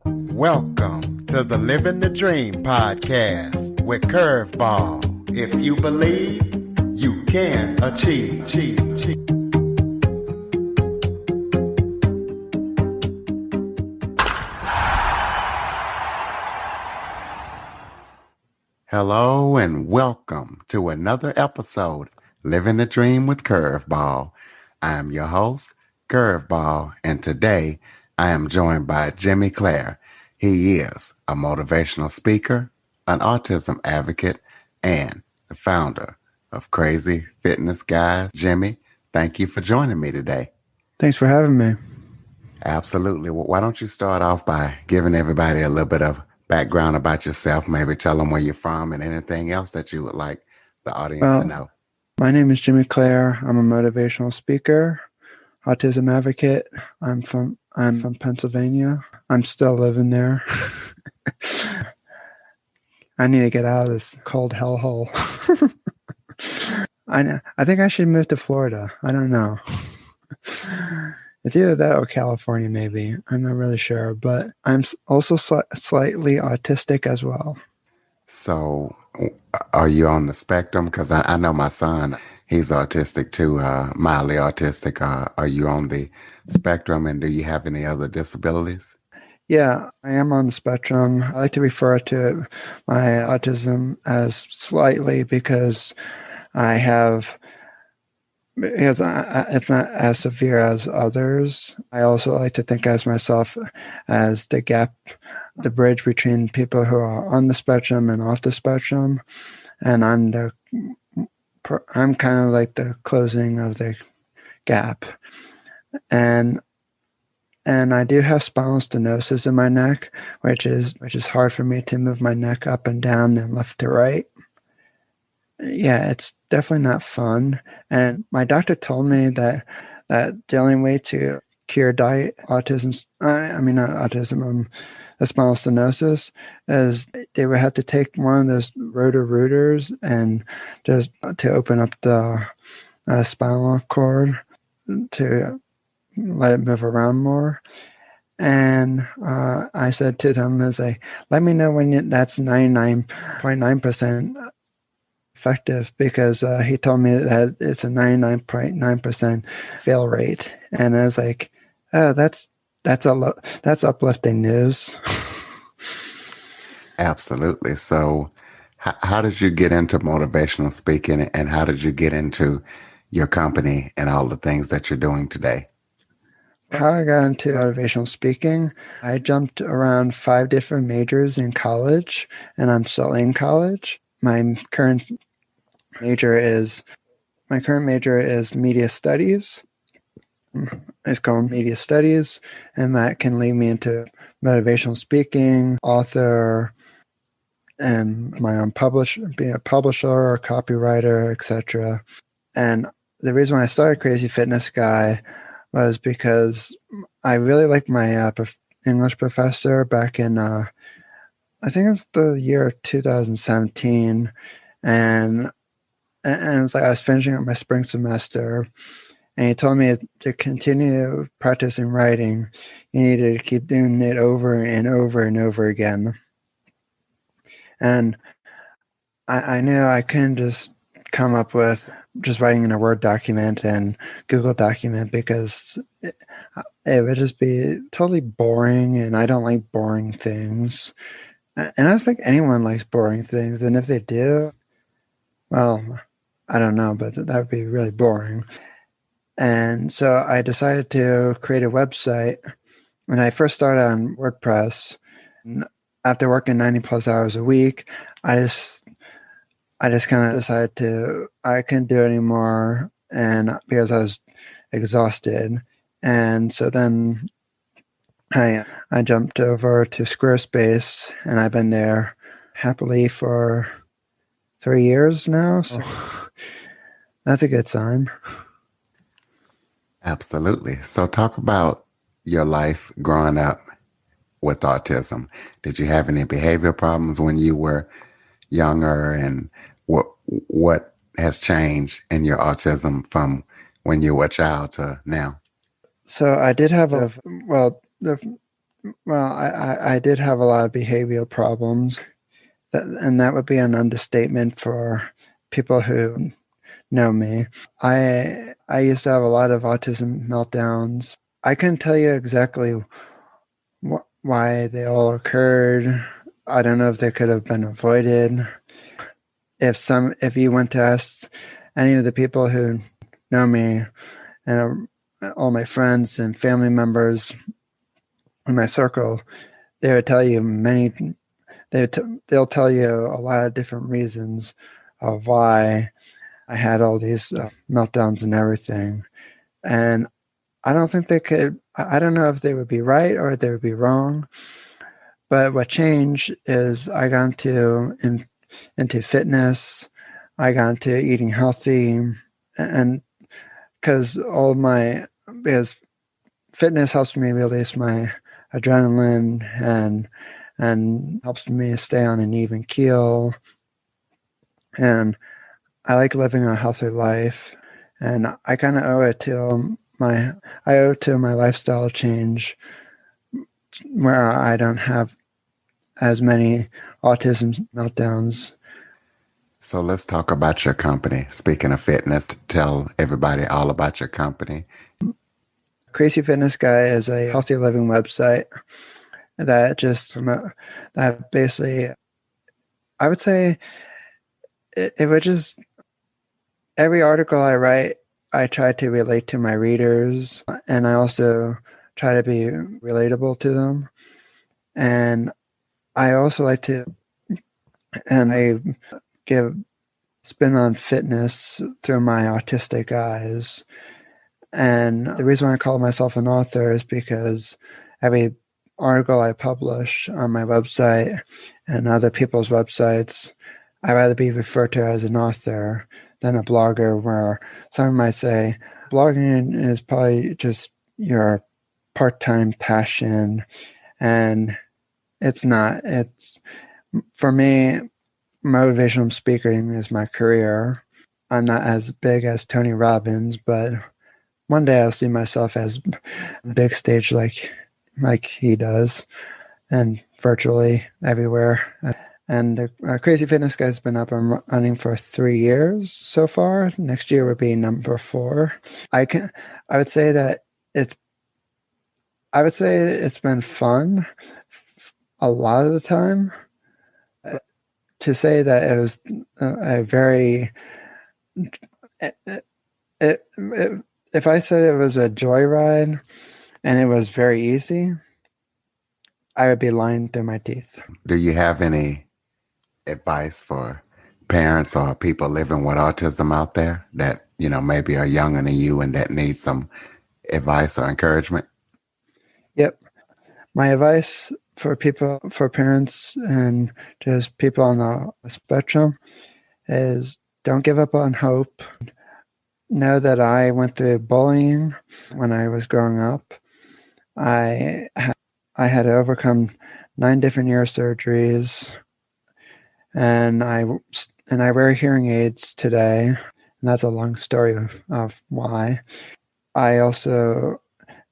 Welcome to the Living the Dream podcast with Curveball. If you believe, you can achieve. Hello and welcome to another episode, Living the Dream with Curveball. I am your host, Curveball, and today I am joined by Jimmy Clare. He is a motivational speaker, an autism advocate, and the founder of Crazy Fitness Guys. Jimmy, thank you for joining me today. Thanks for having me. Absolutely. Well, why don't you start off by giving everybody a little bit of background about yourself, maybe tell them where you're from and anything else that you would like the audience to know. My name is Jimmy Clare. I'm a motivational speaker, autism advocate. I'm from Pennsylvania. I'm still living there. I need to get out of this cold hellhole. I think I should move to Florida. I don't know. It's either that or California, maybe. I'm not really sure, but I'm also slightly autistic as well. So are you on the spectrum? Because I know my son, he's autistic too, mildly autistic. Are you on the spectrum, and do you have any other disabilities? Yeah, I am on the spectrum. I like to refer to my autism as slightly because it's not as severe as others. I also like to think as myself as the gap, the bridge between people who are on the spectrum and off the spectrum. And I'm kind of like the closing of the gap. And I do have spinal stenosis in my neck, which is hard for me to move my neck up and down and left to right. Yeah, it's definitely not fun. And my doctor told me that the only way to cure the spinal stenosis is they would have to take one of those rotor-rooters and just to open up the spinal cord to let it move around more. And I said to them, let me know when that's 99.9% effective, because he told me that it's a 99.9% fail rate. And I was like, oh, that's uplifting news. Absolutely. So how did you get into motivational speaking, and how did you get into your company and all the things that you're doing today? How I got into motivational speaking, I jumped around 5 different majors in college, and I'm still in college. My current major is media studies. It's called media studies, and that can lead me into motivational speaking, author, and my own being a publisher or copywriter, etc. And the reason why I started Crazy Fitness Guy was because I really liked my English professor back in, I think it was the year of 2017. And it was like I was finishing up my spring semester, and he told me to continue practicing writing. You needed to keep doing it over and over and over again. And I knew I couldn't just come up with just writing in a Word document and Google document, because it would just be totally boring, and I don't like boring things. And I don't think anyone likes boring things. And if they do, well, I don't know, but that would be really boring. And so I decided to create a website. When I first started on WordPress, after working 90 plus hours a week, I just kind of decided I couldn't do it anymore, and because I was exhausted. And so then I jumped over to Squarespace, and I've been there happily for 3 years now. So that's a good sign. Absolutely. So talk about your life growing up with autism. Did you have any behavior problems when you were younger, and what has changed in your autism from when you were a child to now? So I did have the Well, I did have a lot of behavioral problems, and that would be an understatement for people who know me. I used to have a lot of autism meltdowns. I couldn't tell you exactly why they all occurred. I don't know if they could have been avoided. If you went to ask any of the people who know me and all my friends and family members in my circle, they would tell you they'll tell you a lot of different reasons of why I had all these meltdowns and everything. And I don't think they could, I don't know if they would be right or they would be wrong. But what changed is I got into fitness. I got into eating healthy, and because fitness helps me release my adrenaline and helps me stay on an even keel. And I like living a healthy life, and I kind of owe it to my lifestyle change, where I don't have as many autism meltdowns. So let's talk about your company. Speaking of fitness, tell everybody all about your company. Crazy Fitness Guy is a healthy living website that that basically, I would say it would just, every article I write, I try to relate to my readers, and I also try to be relatable to them. And I also like to, and I give spin on fitness through my autistic eyes. And the reason why I call myself an author is because every article I publish on my website and other people's websites, I'd rather be referred to as an author than a blogger, where someone might say, blogging is probably just your part-time passion. And it's not. It's, for me, motivational speaking is my career. I'm not as big as Tony Robbins, but one day I'll see myself as big stage like he does, and virtually everywhere. And Crazy Fitness Guy's been up and running for 3 years so far. Next year would be number 4. I can I would say that it's I would say it's been fun a lot of the time. To say that it was a very if I said it was a joyride and it was very easy, I would be lying through my teeth. Do you have any advice for parents or people living with autism out there that, maybe are younger than you and that need some advice or encouragement? Yep. My advice for parents, and just people on the spectrum is don't give up on hope. Know that I went through bullying when I was growing up. I had to overcome 9 different ear surgeries, and I wear hearing aids today, and that's a long story of why. I also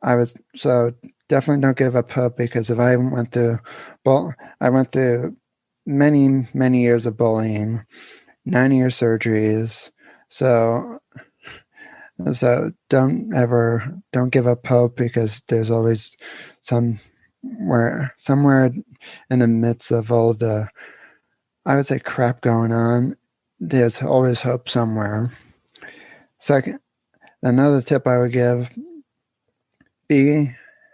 I was so definitely don't give up hope, because if I went through, well, I went through many years of bullying, 9 ear surgeries. So don't give up hope, because there's always somewhere in the midst of all the, I would say, crap going on, there's always hope somewhere. Second, another tip I would give,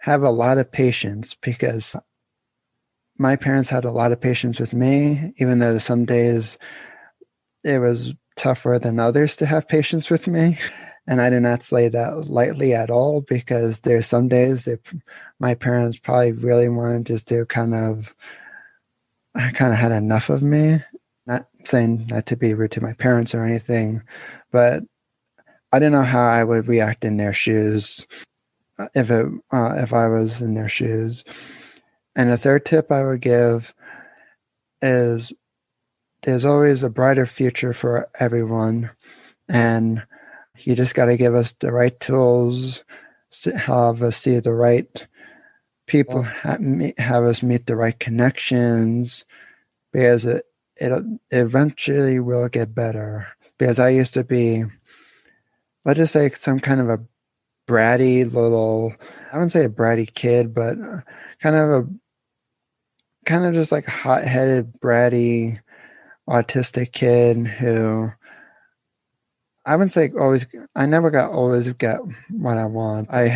have a lot of patience, because my parents had a lot of patience with me, even though some days it was tougher than others to have patience with me. And I do not say that lightly at all, because there's some days that my parents probably really wanted just to kind of had enough of me. Not saying not to be rude to my parents or anything, but I didn't know how I would react in their shoes, if I was in their shoes. And the third tip I would give is there's always a brighter future for everyone, and you just got to give us the right tools, have us see the right people have us meet the right connections, because it eventually will get better. Because I used to be, let's just say, some kind of a bratty little, I wouldn't say a bratty kid, but kind of just like a hot-headed, bratty, autistic kid who, I wouldn't say always, I never got always get what I want. I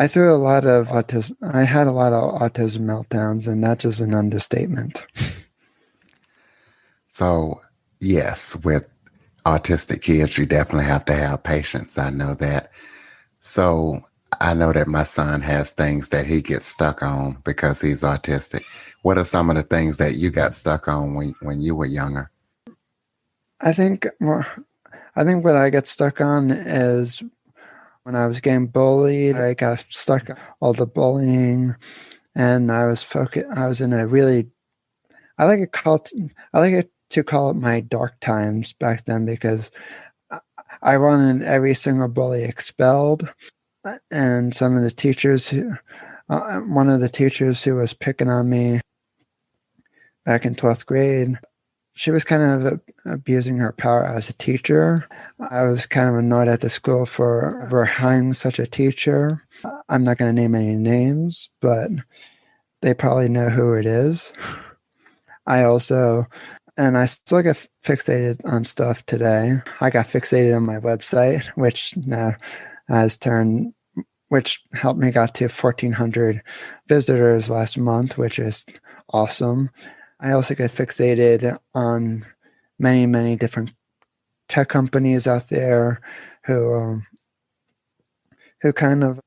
threw a lot of autism. I had a lot of autism meltdowns, and that's just an understatement. So, yes, with autistic kids, you definitely have to have patience. I know that. So, I know that my son has things that he gets stuck on because he's autistic. What are some of the things that you got stuck on when you were younger? I think I think what I get stuck on is when I was getting bullied. I got stuck on all the bullying, and I was focused. I was in a really, I like it called I like it to call it my dark times back then, because I wanted every single bully expelled, and some of the teachers who, one of the teachers who was picking on me back in 12th grade, she was kind of abusing her power as a teacher. I was kind of annoyed at the school for hiring such a teacher. I'm not going to name any names, but they probably know who it is. I also, and I still get fixated on stuff today. I got fixated on my website, which now has turned, which helped me got to 1,400 visitors last month, which is awesome. I also get fixated on many, many different tech companies out there who kind of,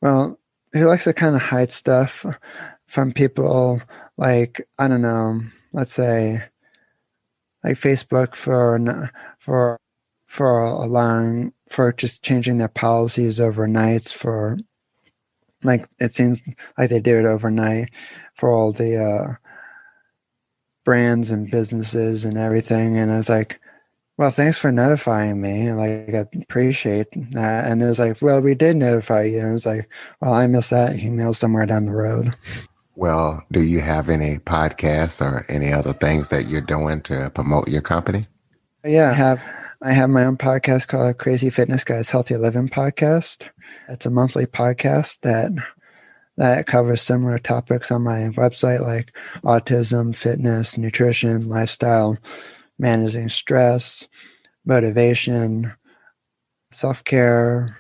well, who likes to kind of hide stuff from people, like, I don't know, let's say like Facebook for allowing, for just changing their policies overnight, for, like, it seems like they do it overnight for all the brands and businesses and everything. And I was like, well, thanks for notifying me. Like, I appreciate that. And it was like, well, we did notify you. And it was like, well, I missed that email somewhere down the road. Well, do you have any podcasts or any other things that you're doing to promote your company? Yeah, I have my own podcast called Crazy Fitness Guys Healthy Living Podcast. It's a monthly podcast that covers similar topics on my website, like autism, fitness, nutrition, lifestyle, managing stress, motivation, self-care,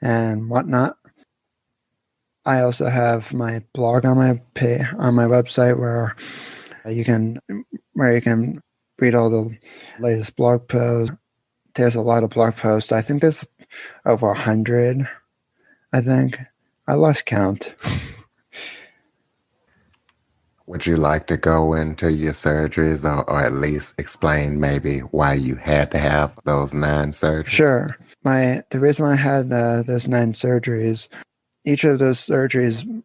and whatnot. I also have my blog on my website you can where you can read all the latest blog posts. There's a lot of blog posts. I think there's over 100. I think I lost count. Would you like to go into your surgeries or at least explain maybe why you had to have those 9 surgeries? Sure. The reason why I had those 9 surgeries, each of those surgeries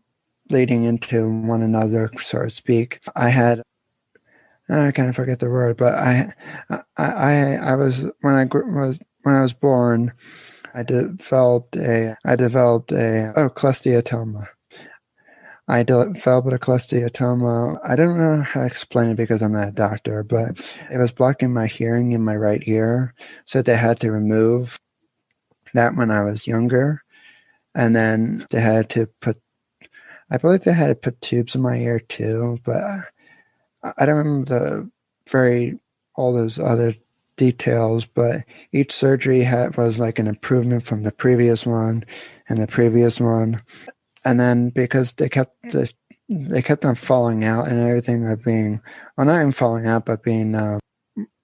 leading into one another, so to speak. I had, I kind of forget the word, but I was, when I was born, I developed a cholesteatoma. I developed a cholesteatoma. I don't know how to explain it because I'm not a doctor, but it was blocking my hearing in my right ear. So they had to remove that when I was younger. And then they had to put, I believe they had to put tubes in my ear too, but I don't remember all those other details, but each surgery was like an improvement from the previous one and the previous one. And then because they kept on falling out and everything, of being, well, not even falling out, but being,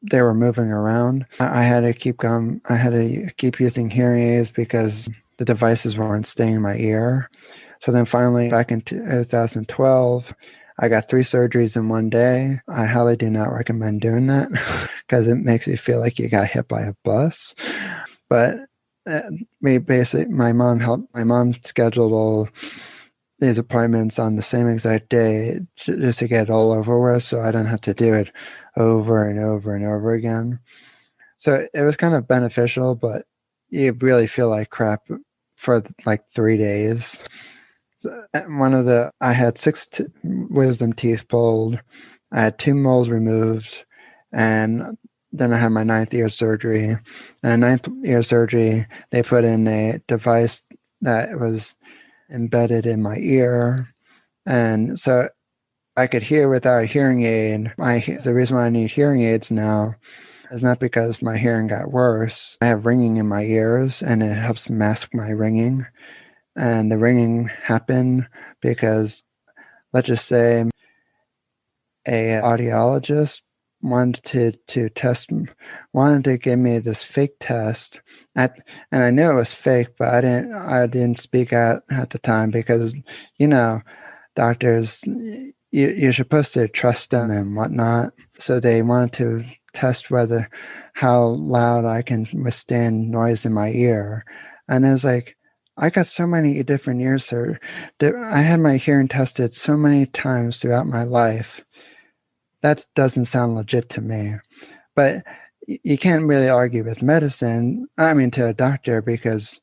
they were moving around. I had to keep going. I had to keep using hearing aids because the devices weren't staying in my ear. So then finally, back in 2012, I got 3 surgeries in one day. I highly do not recommend doing that because it makes you feel like you got hit by a bus. But my mom scheduled all these appointments on the same exact day just to get it all over with, so I don't have to do it over and over and over again. So it was kind of beneficial, but you really feel like crap for like 3 days. I had six wisdom teeth pulled. I had 2 moles removed, and then I had my 9th ear surgery. And 9th ear surgery, they put in a device that was embedded in my ear, and so I could hear without a hearing aid. The reason why I need hearing aids now is not because my hearing got worse. I have ringing in my ears, and it helps mask my ringing. And the ringing happened because, let's just say, a audiologist wanted to give me this fake test, and I knew it was fake, but I didn't speak out at the time because, doctors, you're supposed to trust them and whatnot. So they wanted to test how loud I can withstand noise in my ear, and it was like, I got so many different ears, sir. I had my hearing tested so many times throughout my life. That doesn't sound legit to me. But you can't really argue with medicine, to a doctor, because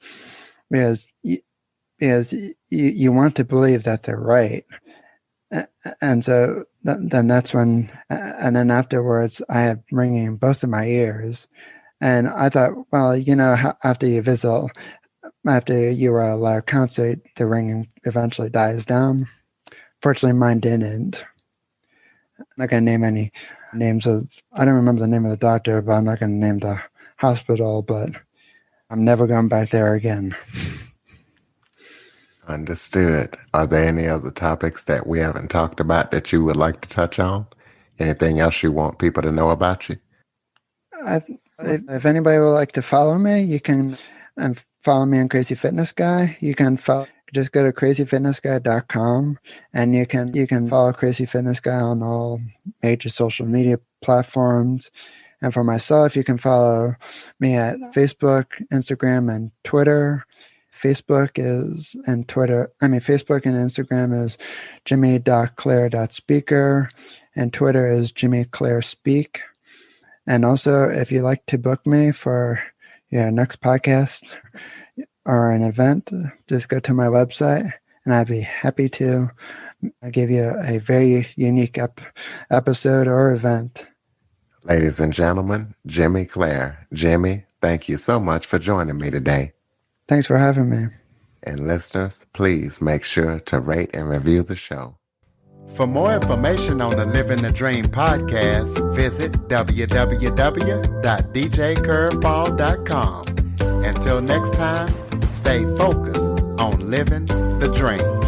you want to believe that they're right. And so then that's when, and then afterwards, I had ringing in both of my ears. And I thought, well, after you were allowed counsel, the ringing eventually dies down. Fortunately, mine didn't. I'm not going to name any names I don't remember the name of the doctor, but I'm not going to name the hospital, but I'm never going back there again. Understood. Are there any other topics that we haven't talked about that you would like to touch on? Anything else you want people to know about you? If anybody would like to follow me, you can follow me on Crazy Fitness Guy. You can just go to crazyfitnessguy.com, and you can follow Crazy Fitness Guy on all major social media platforms. And for myself, you can follow me at Facebook, Instagram, and Twitter. Facebook and Instagram is jimmy.clare.speaker, and Twitter is jimmyclarespeak. And also, if you'd like to book me for your next podcast or an event, just go to my website, and I'd be happy to give you a very unique episode or event. Ladies and gentlemen, Jimmy Clare. Jimmy, thank you so much for joining me today. Thanks for having me. And listeners, please make sure to rate and review the show. For more information on the Living the Dream podcast, visit www.djcurveball.com. Until next time, stay focused on living the dream.